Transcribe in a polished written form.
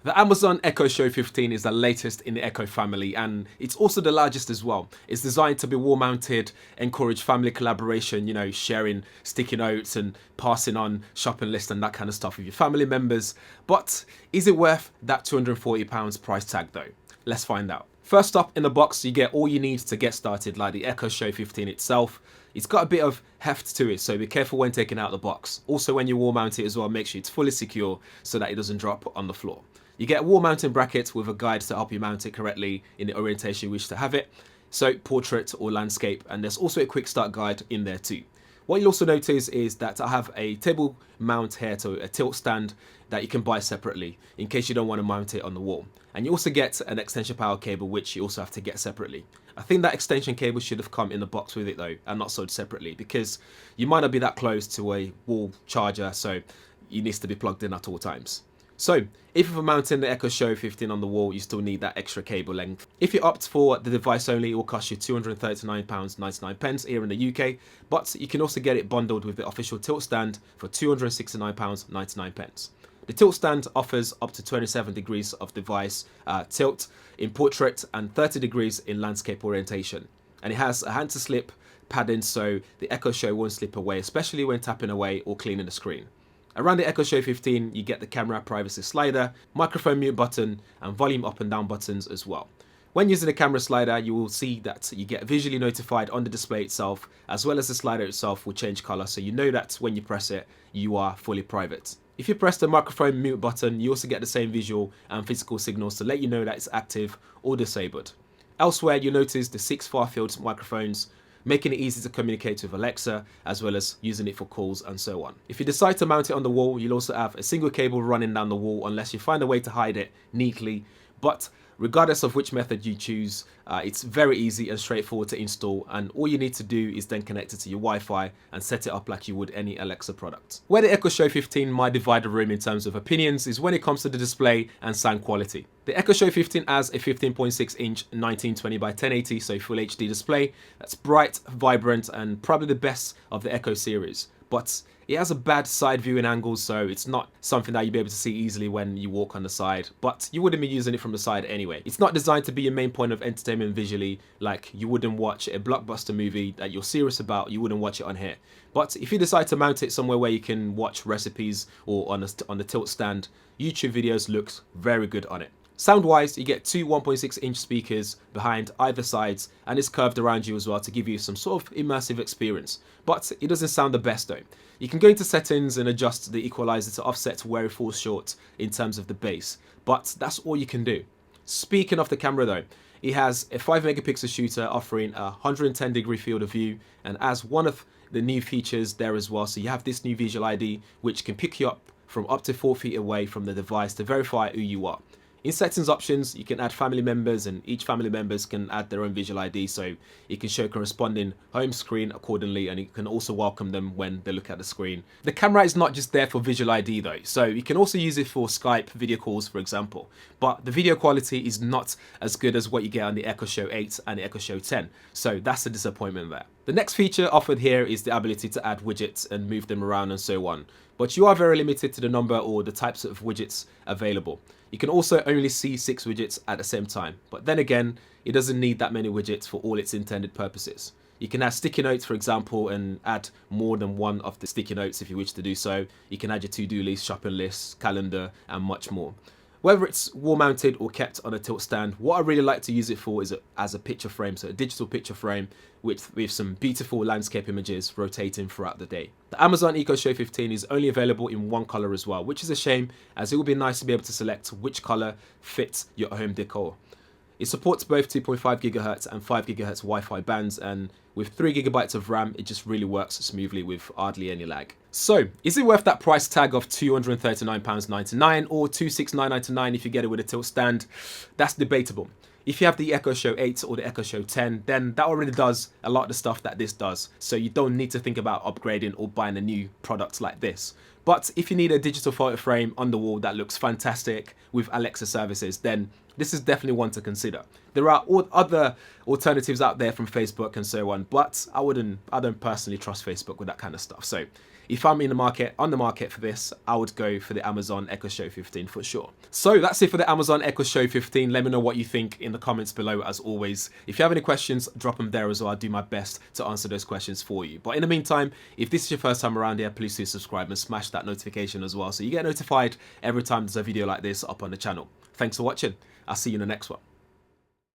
The Amazon Echo Show 15 is the latest in the Echo family, and it's also the largest as well. It's designed to be wall mounted, encourage family collaboration, you know, sharing sticky notes and passing on shopping lists and that kind of stuff with your family members. But is it worth that £240 price tag though? Let's find out. First up in the box, you get all you need to get started, like the Echo Show 15 itself. It's got a bit of heft to it, so be careful when taking out the box. Also, when you wall mount it as well, make sure it's fully secure so that it doesn't drop on the floor. You get a wall mounting bracket with a guide to help you mount it correctly in the orientation you wish to have it, so portrait or landscape, and there's also a quick start guide in there too. What you'll also notice is that I have a table mount here, to a tilt stand that you can buy separately in case you don't want to mount it on the wall. And you also get an extension power cable, which you also have to get separately. I think that extension cable should have come in the box with it though, and not sold separately, because you might not be that close to a wall charger, so it needs to be plugged in at all times. So, if you're mounting the Echo Show 15 on the wall, you still need that extra cable length. If you opt for the device only, it will cost you £239.99 here in the UK, but you can also get it bundled with the official tilt stand for £269.99. The tilt stand offers up to 27 degrees of device tilt in portrait and 30 degrees in landscape orientation. And it has a hand-to-slip padding, so the Echo Show won't slip away, especially when tapping away or cleaning the screen. Around the Echo Show 15, you get the camera privacy slider, microphone mute button, and volume up and down buttons as well. When using the camera slider, you will see that you get visually notified on the display itself, as well as the slider itself will change color, so you know that when you press it, you are fully private. If you press the microphone mute button, you also get the same visual and physical signals to let you know that it's active or disabled. Elsewhere, you'll notice the 6 far-field microphones, making it easy to communicate with Alexa, as well as using it for calls and so on. If you decide to mount it on the wall, you'll also have a single cable running down the wall, unless you find a way to hide it neatly. But regardless of which method you choose, it's very easy and straightforward to install, and all you need to do is then connect it to your Wi-Fi and set it up like you would any Alexa product. Where the Echo Show 15 might divide the room in terms of opinions is when it comes to the display and sound quality. The Echo Show 15 has a 15.6 inch 1920 by 1080, so full HD display that's bright, vibrant, and probably the best of the Echo series. But it has a bad side viewing angle, so it's not something that you'll be able to see easily when you walk on the side, but you wouldn't be using it from the side anyway. It's not designed to be your main point of entertainment visually, like you wouldn't watch a blockbuster movie that you're serious about, you wouldn't watch it on here. But if you decide to mount it somewhere where you can watch recipes or on the tilt stand, YouTube videos looks very good on it. Sound-wise, you get two 1.6 inch speakers behind either sides, and it's curved around you as well to give you some sort of immersive experience. But it doesn't sound the best though. You can go into settings and adjust the equalizer to offset where it falls short in terms of the bass, but that's all you can do. Speaking of the camera though, it has a 5 megapixel shooter offering a 110 degree field of view, and as one of the new features there as well, so you have this new visual ID which can pick you up from up to 4 feet away from the device to verify who you are. In settings options, you can add family members, and each family members can add their own visual ID, so you can show corresponding home screen accordingly, and you can also welcome them when they look at the screen. The camera is not just there for visual ID though, so you can also use it for Skype video calls, for example, but the video quality is not as good as what you get on the Echo Show 8 and the Echo Show 10, so that's a disappointment there. The next feature offered here is the ability to add widgets and move them around and so on, but you are very limited to the number or the types of widgets available. You can also only see 6 widgets at the same time, but then again, it doesn't need that many widgets for all its intended purposes. You can add sticky notes, for example, and add more than one of the sticky notes if you wish to do so. You can add your to-do list, shopping list, calendar, and much more. Whether it's wall mounted or kept on a tilt stand, what I really like to use it for is as a picture frame, so a digital picture frame with some beautiful landscape images rotating throughout the day. The Amazon Echo Show 15 is only available in one color as well, which is a shame, as it would be nice to be able to select which color fits your home decor. It supports both 2.5 GHz and 5 GHz Wi-Fi bands, and with 3 GB of RAM, it just really works smoothly with hardly any lag. So, is it worth that price tag of £239.99 or £269.99 if you get it with a tilt stand? That's debatable. If you have the Echo Show 8 or the Echo Show 10, then that already does a lot of the stuff that this does, so you don't need to think about upgrading or buying a new product like this. But if you need a digital photo frame on the wall that looks fantastic with Alexa services, then this is definitely one to consider. There are other alternatives out there from Facebook and so on, but I don't personally trust Facebook with that kind of stuff. So if I'm on the market for this, I would go for the Amazon Echo Show 15 for sure. So that's it for the Amazon Echo Show 15. Let me know what you think in the comments below as always. If you have any questions, drop them there as well. I'll do my best to answer those questions for you. But in the meantime, if this is your first time around here, please do subscribe and smash that notification as well, so you get notified every time there's a video like this up on the channel. Thanks for watching. I'll see you in the next one.